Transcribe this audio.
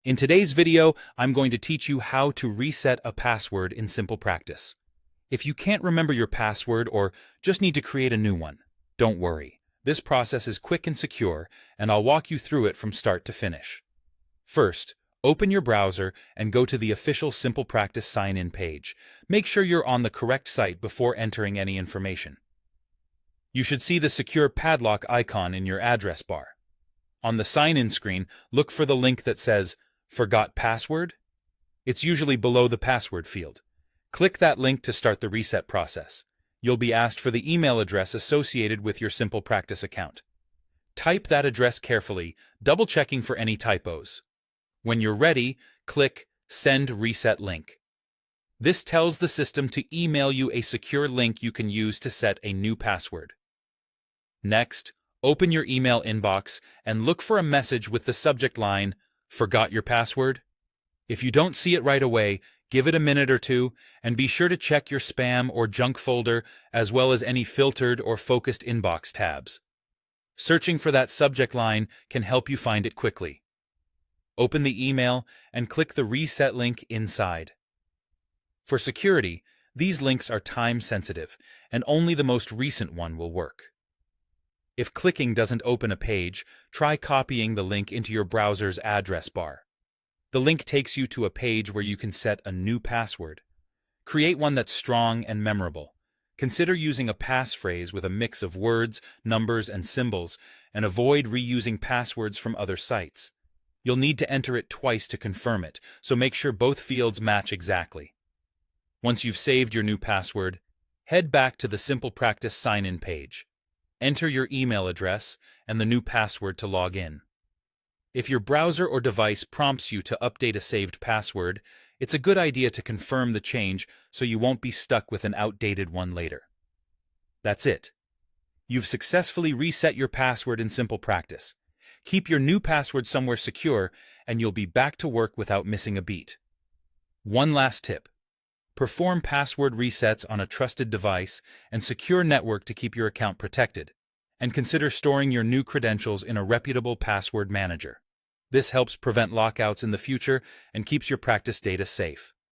In today's video, I'm going to teach you how to reset a password in SimplePractice. If you can't remember your password or just need to create a new one, don't worry. This process is quick and secure, and I'll walk you through it from start to finish. First, open your browser and go to the official SimplePractice sign-in page. Make sure you're on the correct site before entering any information. You should see the secure padlock icon in your address bar. On the sign-in screen, look for the link that says Forgot Password? It's usually below the password field. Click that link to start the reset process. You'll be asked for the email address associated with your SimplePractice account. Type that address carefully, double-checking for any typos. When you're ready, click Send Reset Link. This tells the system to email you a secure link you can use to set a new password. Next, open your email inbox and look for a message with the subject line, Forgot your password? If you don't see it right away, give it a minute or two, and be sure to check your spam or junk folder as well as any filtered or focused inbox tabs. Searching for that subject line can help you find it quickly. Open the email and click the reset link inside. For security, these links are time-sensitive, and only the most recent one will work. If clicking doesn't open a page, try copying the link into your browser's address bar. The link takes you to a page where you can set a new password. Create one that's strong and memorable. Consider using a passphrase with a mix of words, numbers, and symbols, and avoid reusing passwords from other sites. You'll need to enter it twice to confirm it, so make sure both fields match exactly. Once you've saved your new password, head back to the SimplePractice sign-in page. Enter your email address and the new password to log in. If your browser or device prompts you to update a saved password, it's a good idea to confirm the change so you won't be stuck with an outdated one later. That's it. You've successfully reset your password in SimplePractice. Keep your new password somewhere secure, and you'll be back to work without missing a beat. One last tip. Perform password resets on a trusted device and secure network to keep your account protected, and consider storing your new credentials in a reputable password manager. This helps prevent lockouts in the future and keeps your practice data safe.